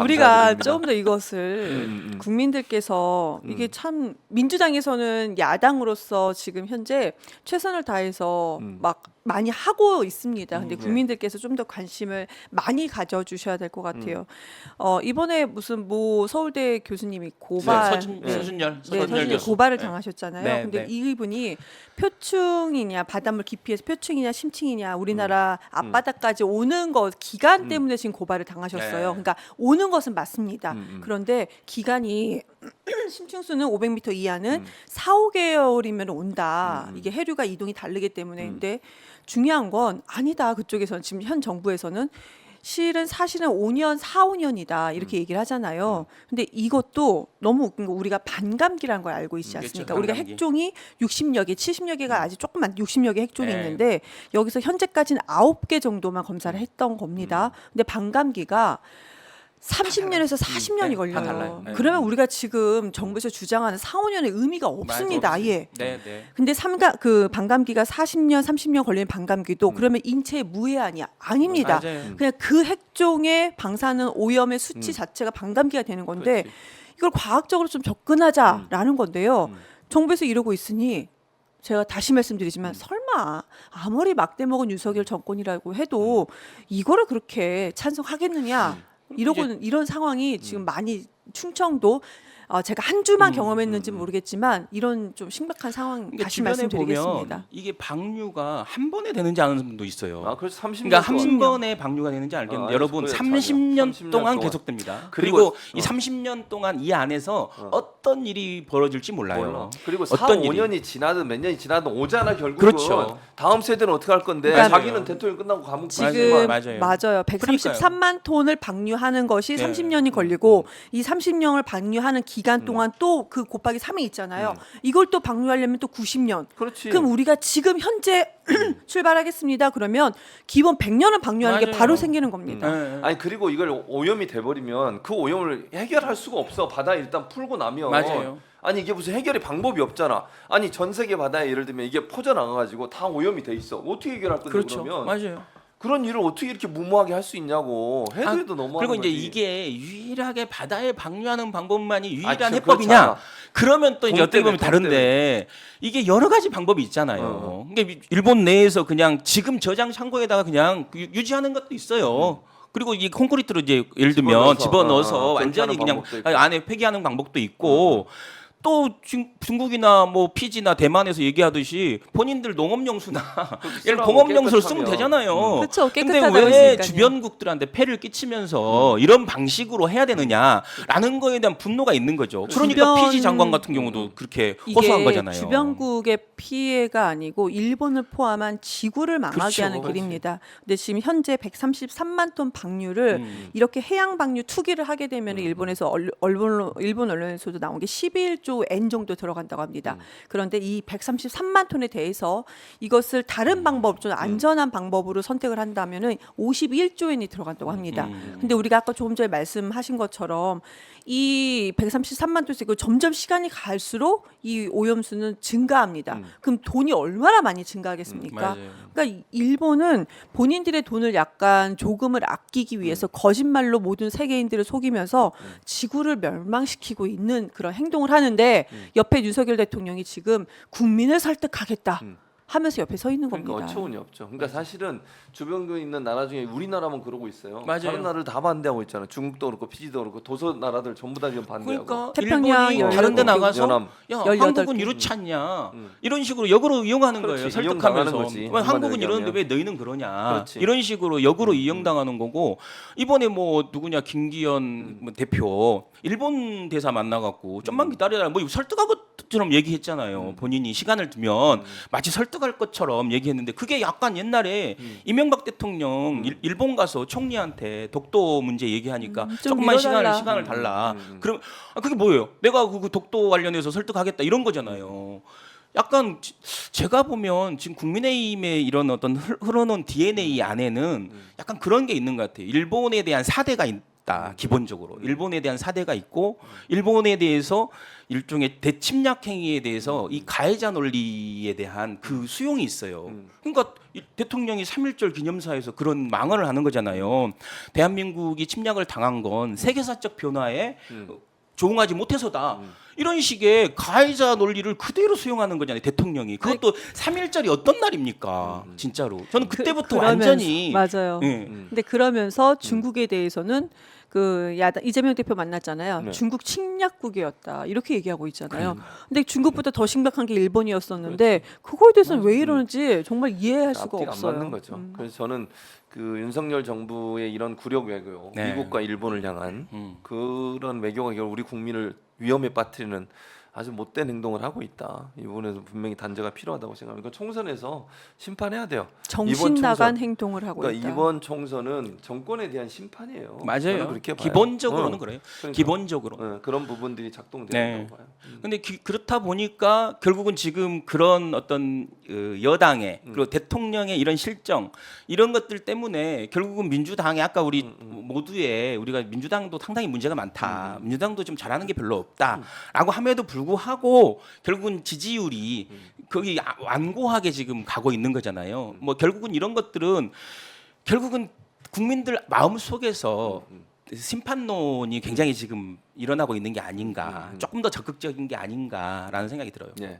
우리가 감사드립니다. 좀 더 이것을 국민들께서 이게 참 민주당에서는 야당으로서 지금 현재 최선을 다해서 막 많이 하고 있습니다. 근데 네. 국민들께서 좀 더 관심을 많이 가져주셔야 될 것 같아요. 이번에 무슨 모 서울대 교수님이 고발, 서준열 서준열 교수. 고발을 네. 당하셨잖아요. 네, 근데 네. 이분이 표층이냐 바닷물 깊이에서 표층이냐 심층이냐 우리나라 앞바다까지 오는 것 기간 때문에 지금 고발을 당하셨어요. 네. 그러니까 오는 것은 맞습니다. 그런데 기간이 심층수는 500m 이하는 4, 5개월이면 온다. 이게 해류가 이동이 다르기 때문에. 근데 중요한 건 아니다. 그쪽에서는 지금 현 정부에서는 사실은 5년, 4, 5년이다. 이렇게 얘기를 하잖아요. 근데 이것도 너무 웃긴 거 우리가 반감기라는 걸 알고 있지 않습니까? 그렇죠, 우리가 반감기. 핵종이 60여 개, 70여 개가 아직 조금만 60여 개 핵종이 네. 있는데 여기서 현재까지는 9개 정도만 검사를 했던 겁니다. 근데 반감기가 30년에서 40년이 네, 다 걸려요. 달라요. 네. 그러면 우리가 지금 정부에서 주장하는 4, 5년의 의미가 없습니다. 아예. 네, 네. 근데 그 반감기가 40년, 30년 걸리는 반감기도 그러면 인체에 무해하냐? 아닙니다. 맞아요. 그냥 그 핵종의 방사능 오염의 수치 자체가 반감기가 되는 건데 그렇지. 이걸 과학적으로 좀 접근하자라는 건데요. 정부에서 이러고 있으니 제가 다시 말씀드리지만 설마 아무리 막대 먹은 윤석열 정권이라고 해도 이거를 그렇게 찬성하겠느냐? 이런 상황이 지금 많이 충청도 제가 한 주만 경험했는지 모르겠지만 이런 좀 심각한 상황 그러니까 다시 주변에 말씀드리겠습니다. 보면 이게 방류가 한 번에 되는지 아는 분도 있어요. 아, 그래서 30년 그러니까 한 30년. 번에 방류가 되는지 알겠는데 아, 여러분 그래, 30년 30년 동안 동안. 계속됩니다. 그리고, 그리고 이 30년 동안 이 안에서 어떤 일이 벌어질지 몰라요. 몰라. 그리고 4, 어떤 일이. 5년이 지나든 몇 년이 지나든 오잖아 결국은. 그렇죠. 다음 세대는 어떻게 할 건데 그러니까 자기는 대통령 끝나고 감옥 지금 맞아요. 맞아요. 133만 톤을 방류하는 것이 네. 30년이 걸리고 이 30년을 방류하는 기간 동안 또 그 곱하기 3이 있잖아요. 이걸 또 방류하려면 또 90년. 그렇지. 그럼 우리가 지금 현재 출발하겠습니다. 그러면 기본 100년은 방류하는 게 맞아요. 바로 생기는 겁니다. 네. 아니 그리고 이걸 오염이 돼버리면 그 오염을 해결할 수가 없어. 바다에 일단 풀고 나면. 맞아요. 아니 이게 무슨 해결의 방법이 없잖아. 아니 전 세계 바다에 예를 들면 이게 퍼져나가가지고 다 오염이 돼 있어. 어떻게 해결할 건데 그렇죠. 그러면 맞아요. 그런 일을 어떻게 이렇게 무모하게 할 수 있냐고. 해도 너무하는 그리고 이제 거지. 이게 유일하게 바다에 방류하는 방법만이 유일한 진짜 해법이냐? 그렇지 않아. 그러면 또 이제 돈 어떻게 보면 때문에, 돈 다른데 이게 여러 가지 방법이 있잖아요. 그러니까 일본 내에서 그냥 지금 저장 창고에다가 그냥 유지하는 것도 있어요. 그리고 이 콘크리트로 이제 예를 들면 집어넣어서 그렇게 완전히 하는 그냥 방법도 있고. 안에 폐기하는 방법도 있고 또 중국이나 뭐 피지나 대만에서 얘기하듯이 본인들 농업용수나 예를 쓰라고 공업용수를 쓰면 깨끗하면. 되잖아요. 그렇죠. 근데 깨끗하다고 왜 했으니까요. 주변국들한테 폐를 끼치면서 이런 방식으로 해야 되느냐라는 거에 대한 분노가 있는 거죠. 그러니까 주변- 피지 장관 같은 경우도 그렇게 이게 호소한 거잖아요. 주변국의 피해가 아니고 일본을 포함한 지구를 망하게 그렇죠. 하는 그렇지. 길입니다. 근데 지금 현재 133만 톤 방류를 이렇게 해양 방류 투기를 하게 되면 일본에서 일본 언론에서도 나온 게 11조 엔 정도 들어간다고 합니다. 그런데 이 133만 톤에 대해서 이것을 다른 방법, 좀 안전한 방법으로 선택을 한다면은 51조 엔이 들어간다고 합니다. 근데 우리가 아까 조금 전에 말씀하신 것처럼 이 133만 톤씩 점점 시간이 갈수록 이 오염수는 증가합니다. 그럼 돈이 얼마나 많이 증가하겠습니까? 맞아요. 그러니까 일본은 본인들의 돈을 약간 조금을 아끼기 위해서 거짓말로 모든 세계인들을 속이면서 지구를 멸망시키고 있는 그런 행동을 하는데 옆에 윤석열 대통령이 지금 국민을 설득하겠다 하면서 옆에 서 있는 그러니까 겁니다. 어처구니 없죠. 그러니까 사실은 주변국에 있는 나라 중에 우리나라만 그러고 있어요. 맞아요. 다른 나라를 다 반대하고 있잖아요. 중국도 그렇고 피지도 그렇고 도서 나라들 전부 다 지금 반대하고. 그러니까 태평양 일본이 다른 데 18개, 나가서 연합. 야 18개. 한국은 이렇지 않냐 이런 식으로 역으로 이용하는 그렇지, 거예요. 이용당하는 설득하면서 거지. 왜 한국은 한마디로 이러는데 왜 얘기하면. 너희는 그러냐 그렇지. 이런 식으로 역으로 이용당하는 거고 이번에 뭐 누구냐 김기현 뭐 대표 일본 대사 만나갖고 좀만 기다려라 뭐 설득한 것처럼 얘기했잖아요. 본인이 시간을 두면 마치 설득할 것처럼 얘기했는데 그게 약간 옛날에 이명박 대통령 일본 가서 총리한테 독도 문제 얘기하니까 좀 조금만 미뤄달라. 시간을 달라. 그럼 그게 뭐예요? 내가 그 독도 관련해서 설득하겠다 이런 거잖아요. 약간 제가 보면 지금 국민의힘의 이런 어떤 흘러놓은 DNA 안에는 약간 그런 게 있는 것 같아요. 일본에 대한 사대가 있다. 기본적으로 일본에 대한 사대가 있고 일본에 대해서 일종의 대침략 행위에 대해서 이 가해자 논리에 대한 그 수용이 있어요. 그러니까 이 대통령이 3.1절 기념사에서 그런 망언을 하는 거잖아요. 대한민국이 침략을 당한 건 세계사적 변화에 조응하지 못해서다. 이런 식의 가해자 논리를 그대로 수용하는 거잖아요. 대통령이. 그것도 3.1절이 어떤 날입니까? 진짜로. 저는 그때부터 완전히 맞아요. 예. 근데 그러면서 중국에 대해서는 그 야당 이재명 대표 만났잖아요. 네. 중국 침략국이었다 이렇게 얘기하고 있잖아요. 근데 중국보다 더 심각한 게 일본이었었는데 그거에 대해서는 왜 이러는지 정말 이해할 수가 앞뒤가 없어요. 안 맞는 거죠. 그래서 저는 그 윤석열 정부의 이런 굴욕 외교, 네. 미국과 일본을 향한 그런 외교가 결국 우리 국민을 위험에 빠뜨리는 아주 못된 행동을 하고 있다. 이 부분에서 분명히 단죄가 필요하다고 생각합니다. 총선에서 심판해야 돼요. 정신 이번 나간 총선, 행동을 하고 그러니까 있다. 이번 총선은 정권에 대한 심판이에요. 저는 맞아요. 그렇게 봐요. 기본적으로는 그래요. 그러니까, 기본적으로. 그런 부분들이 작동되는 네. 거고 봐요. 근데 그렇다 보니까 결국은 지금 그런 어떤 여당의 그리고 대통령의 이런 실정 이런 것들 때문에 결국은 민주당이 아까 우리 모두의 우리가 민주당도 상당히 문제가 많다. 민주당도 좀 잘하는 게 별로 없다라고 함에도 불구하고 결국은 지지율이 거기 완고하게 지금 가고 있는 거잖아요. 뭐 결국은 이런 것들은 결국은 국민들 마음 속에서 심판론이 굉장히 지금 일어나고 있는 게 아닌가, 조금 더 적극적인 게 아닌가라는 생각이 들어요. 네.